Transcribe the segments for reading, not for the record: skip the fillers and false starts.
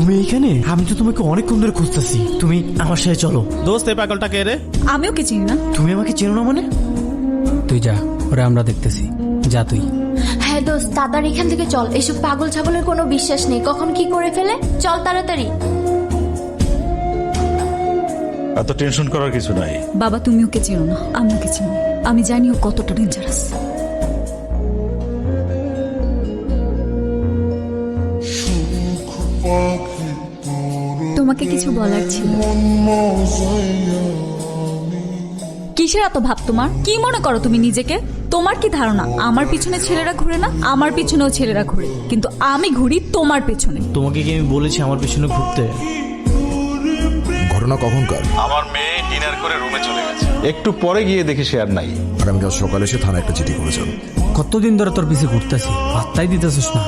তুমি এইখানে? আমি তো তোমাকে অনেকক্ষণ ধরে খুঁজতেছি। তুমি আমার সাথে চলো। দোস্ত এই পাগলটা কে রে? আমিও কি চিনি না। তুমি আমাকে চেনো না মানে? তুই যা, ওরা আমরা দেখতেছি। যা তুই। হ্যাঁ দোস্ত, তাড়াতাড়ি এখান থেকে চল। এসব পাগল ছাগলের কোনো বিশ্বাস নেই, কখন কি করে ফেলে। চল তাড়াতাড়ি। এত টেনশন করার কিছু নাই। বাবা তুমি ওকে চিনো না, আমি ওকে চিনি। আমি জানি ও কতটা ডেঞ্জারাস। তোমাকে কিছু বলার ছিল। কিসের এত ভাব তোমার? কি মনে করো তুমি নিজেকে? তোমার কি ধারণা আমার পিছনে ছেলেরা ঘুরে না? আমার পিছনেও ছেলেরা ঘুরে, কিন্তু আমি ঘুরি তোমার পেছনে। তোমাকে কি আমি বলেছি আমার পিছনে ঘুরতে? ঘটনা কখনকার? আমার মেয়ে ডিনার করে রুমে চলে গেছে, একটু পরে গিয়ে দেখি সে আর নাই। আগামীকাল সকালে এসে থানায় একটা চিঠি করেছেন। কতদিন ধরে তোর পিছে ঘুরতেছি, পাত্তাই দিতেছিস না।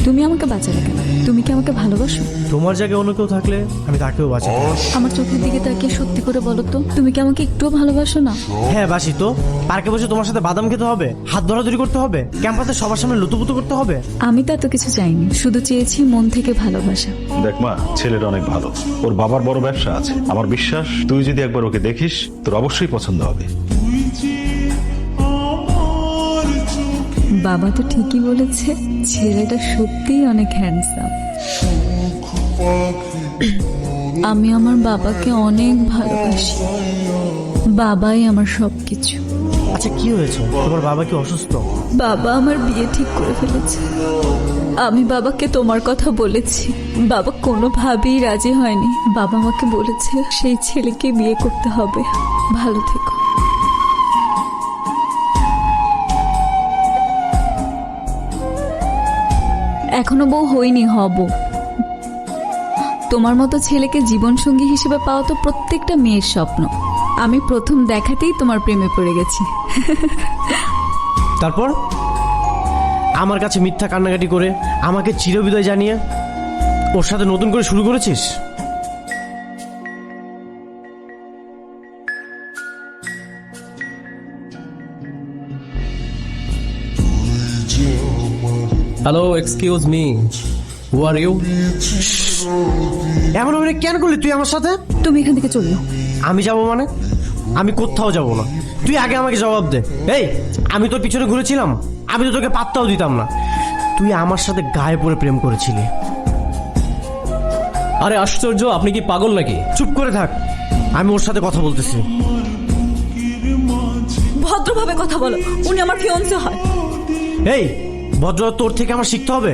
তুমি আমাকে বাঁচালে কেন? তুমি কি আমাকে ভালোবাসো? তোমার জায়গায় অন্য কেউ থাকলে আমি তাকেও বাঁচাবো। আমার চোখের দিকে তাকিয়ে সত্যি করে বলো তো, তুমি কি আমাকে একটুও ভালোবাসো না? হ্যাঁ বাসি তো। পার্কে বসে তোমার সাথে বাদাম খেতে হবে, হাত ধরাধরি করতে হবে, ক্যাম্পাসে সবার সামনে লুতুপুতু করতে হবে। আমি তো এত কিছু চাইনি, শুধু চেয়েছি মন থেকে ভালোবাসা। দেখ মা, ছেলেটা অনেক ভালো, ওর বাবার বড় ব্যবসা আছে। আমার বিশ্বাস তুই যদি একবার ওকে দেখিস তোর অবশ্যই পছন্দ হবে। বাবা তো ঠিকই বলেছে, ছেলেটা সত্যিই অনেক হ্যান্ডসাম। আমি আমার বাবাকে অনেক ভালোবাসি। বাবাই আমার সবকিছু। আচ্ছা কি হয়েছে? তোমার বাবা কি অসুস্থ? বাবা আমার বিয়ে ঠিক করে ফেলেছে। আমি বাবাকে তোমার কথা বলেছি, বাবা কোনোভাবেই রাজি হয়নি। বাবা আমাকে বলেছে সেই ছেলেকে বিয়ে করতে হবে। ভালো থেকো। এখনো বউ হইনি, হব। তোমার মতো ছেলেকে জীবনসঙ্গী হিসেবে পাওয়া তো প্রত্যেকটা মেয়ের স্বপ্ন। আমি প্রথম দেখাতেই তোমার প্রেমে পড়ে গেছি। তারপর আমার কাছে মিথ্যা কান্নাকাটি করে আমাকে চিরবিদায় জানিয়ে ওর সাথে নতুন করে শুরু করেছিস? Hello, excuse me, who are you? এমন অভিনয় কেন করলি তুই আমার সাথে? তুমি এখান থেকে চললো। আমি যাব মানে? আমি কোথাও যাব না। তুই আগে আমাকে জবাব দে। এই, আমি তোর পিছনে ঘুরেছিলাম? আমি তো তোকে পাত্তাও দিতাম না। তুই আমার সাথে গায়ে পড়ে প্রেম করেছিলি। আরে আশ্চর্য, আপনি কি পাগল নাকি? চুপ করে থাক, আমি ওর সাথে কথা বলতেছি। ভদ্রভাবে কথা বলো, উনি আমার ফিয়ন্সে হয়। এই, ভদ্রতা তোর থেকে আমার শিখতে হবে।